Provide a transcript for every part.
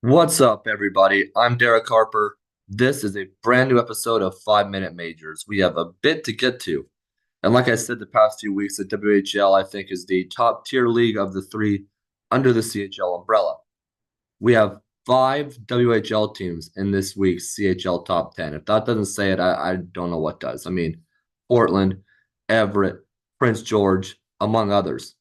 What's up, everybody? I'm Derek Harper. This is a brand new episode of 5 Minute Majors. We have a bit to get to. And like I said the past few weeks, the WHL, I think, is the top tier league of the three under the CHL umbrella. We have five WHL teams in this week's CHL top 10. If that doesn't say it, I don't know what does. I mean, Portland, Everett, Prince George, among others.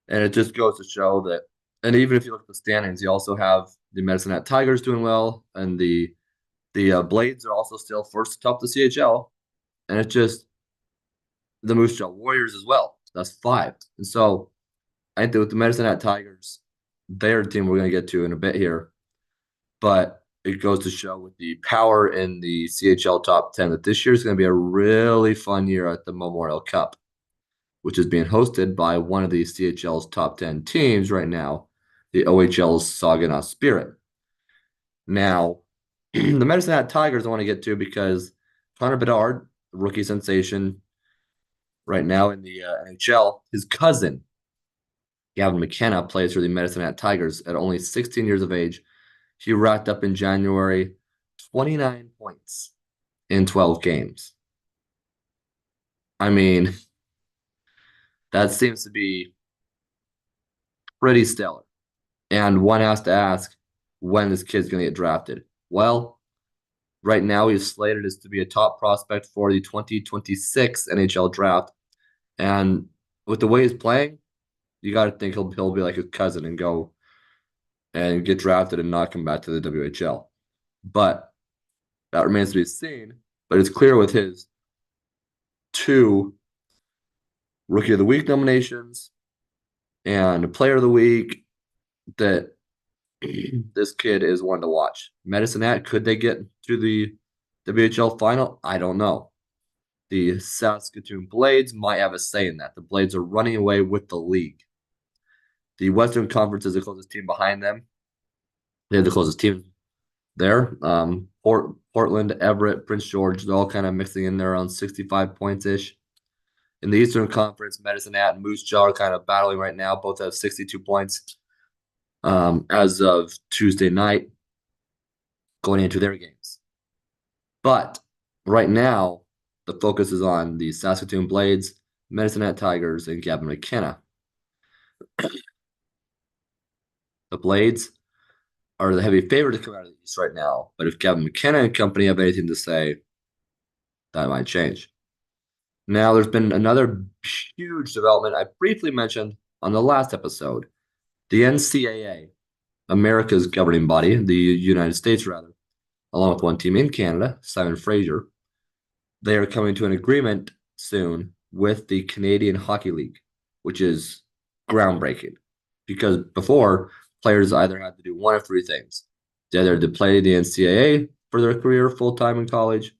And it just goes to show that, and even if you look at the standings, you also have the Medicine Hat Tigers doing well, and the Blades are also still first atop the CHL, and it's just the Moose Jaw Warriors as well. That's five, and so I think that with the Medicine Hat Tigers, their team we're going to get to in a bit here, but it goes to show with the power in the CHL top 10 that this year is going to be a really fun year at the Memorial Cup, which is being hosted by one of the CHL's top 10 teams right now, the OHL's Saginaw Spirit. Now, the Medicine Hat Tigers I want to get to because Connor Bedard, rookie sensation right now in the NHL, his cousin, Gavin McKenna, plays for the Medicine Hat Tigers at only 16 years of age. He racked up in January 29 points in 12 games. I mean, that seems to be pretty stellar. And one has to ask when this kid's going to get drafted. Well, right now he's slated as to be a top prospect for the 2026 NHL draft. And with the way he's playing, you got to think he'll be like his cousin and go and get drafted and not come back to the WHL. But that remains to be seen. But it's clear with his two Rookie of the Week nominations and Player of the Week that this kid is one to watch. Medicine Hat, could they get to the WHL final? I don't know. The Saskatoon Blades might have a say in that. The Blades are running away with the league. The Western Conference is the closest team behind them. They have the closest team there. Portland, Everett, Prince George, they're all kind of mixing in there around 65 points ish. In the Eastern Conference, Medicine Hat and Moose Jaw are kind of battling right now. Both have 62 points as of Tuesday night going into their games. But right now, the focus is on the Saskatoon Blades, Medicine Hat Tigers, and Gavin McKenna. The Blades are the heavy favorite to come out of the East right now. But if Gavin McKenna and company have anything to say, that might change. Now, there's been another huge development I briefly mentioned on the last episode. The NCAA, America's governing body, the United States rather, along with one team in Canada, Simon Fraser, they are coming to an agreement soon with the Canadian Hockey League, which is groundbreaking. Because before, players either had to do one of three things. They either had to play the NCAA for their career full time in college,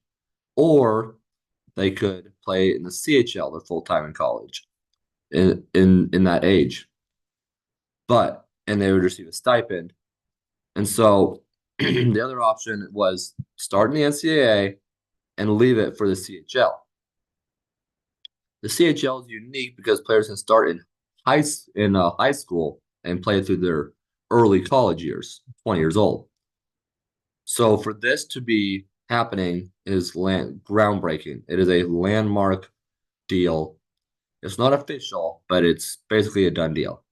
or they could play in the CHL their full time in college in that age. And they would receive a stipend. And so the other option was start in the NCAA and leave it for the CHL. The CHL is unique because players can start in high school and play through their early college years, 20 years old. So for this to be happening is groundbreaking. It is a landmark deal. It's not official, but it's basically a done deal.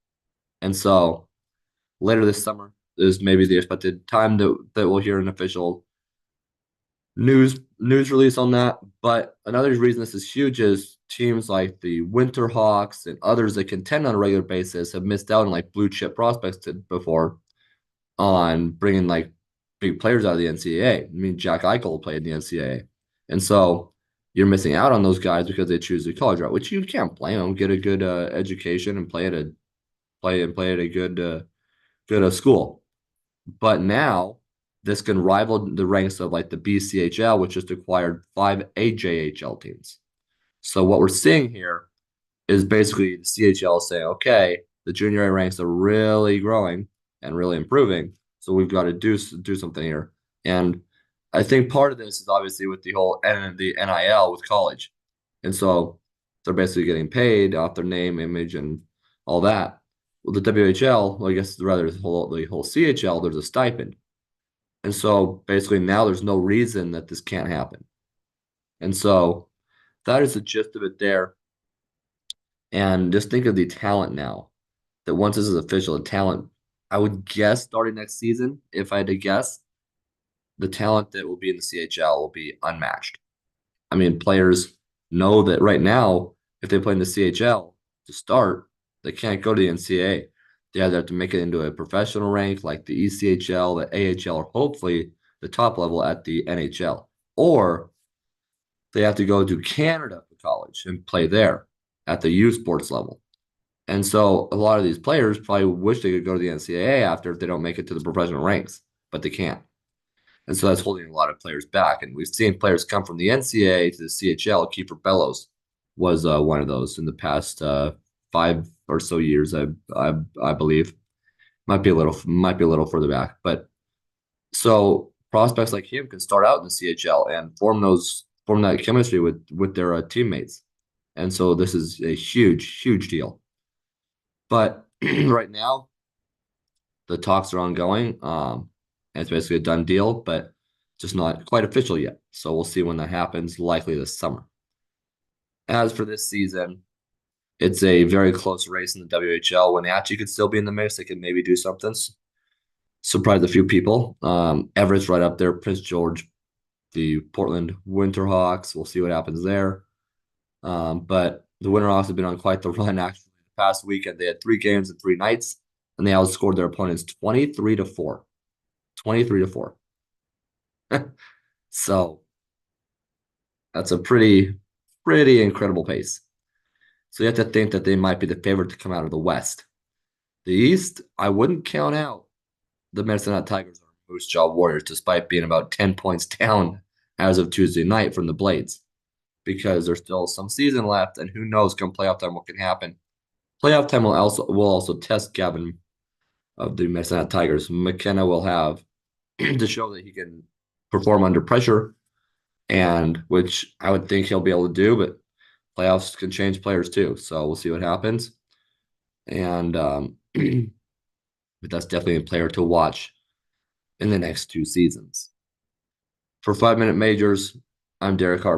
And so later this summer is maybe the expected time that we'll hear an official news release on that. But another reason this is huge is teams like the Winterhawks and others that contend on a regular basis have missed out on like blue chip prospects before on bringing like big players out of the NCAA. I mean, Jack Eichel played in the NCAA, and so you're missing out on those guys because they choose the college route, which you can't blame them. Get a good education and play at a good school. But now this can rival the ranks of like the BCHL, which just acquired five AJHL teams. So what we're seeing here is basically the CHL saying, okay, the junior A ranks are really growing and really improving. So we've got to do something here. And I think part of this is obviously with the NIL with college. And so they're basically getting paid off their name, image, and all that. Well, the WHL, well, I guess rather the whole CHL, there's a stipend. And so basically now there's no reason that this can't happen. And so that is the gist of it there. And just think of the talent now that once this is official, the talent, I would guess starting next season, if I had to guess, the talent that will be in the CHL will be unmatched. I mean, players know that right now, if they play in the CHL to start, they can't go to the NCAA. They either have to make it into a professional rank like the ECHL, the AHL, or hopefully the top level at the NHL. Or they have to go to Canada for college and play there at the U Sports level. And so a lot of these players probably wish they could go to the NCAA after if they don't make it to the professional ranks, but they can't. And so that's holding a lot of players back. And we've seen players come from the NCAA to the CHL. Kiefer Bellows was one of those in the past 5 or so years, I believe. Might be a little further back, but so prospects like him can start out in the CHL and form that chemistry with their teammates. And so this is a huge deal. But right now, the talks are ongoing. And it's basically a done deal, but just not quite official yet. So we'll see when that happens, likely this summer. As for this season, it's a very close race in the WHL. Wenatchee could still be in the mix. They could maybe do something. Surprise a few people. Everett's right up there. Prince George, the Portland Winterhawks. We'll see what happens there. But the Winterhawks have been on quite the run actually. The past weekend, they had 3 games in 3 nights, and they outscored their opponents 23-4. 23-4. So that's a pretty incredible pace. So you have to think that they might be the favorite to come out of the West. The East, I wouldn't count out the Medicine Hat Tigers or Moose Jaw Warriors, despite being about 10 points down as of Tuesday night from the Blades, because there's still some season left, and who knows come playoff time what can happen. Playoff time will also test Gavin of the Medicine Hat Tigers. McKenna will have to show that he can perform under pressure, and which I would think he'll be able to do, but playoffs can change players too. So we'll see what happens. And but that's definitely a player to watch in the next 2 seasons. For 5 Minute Majors, I'm Derek Harper.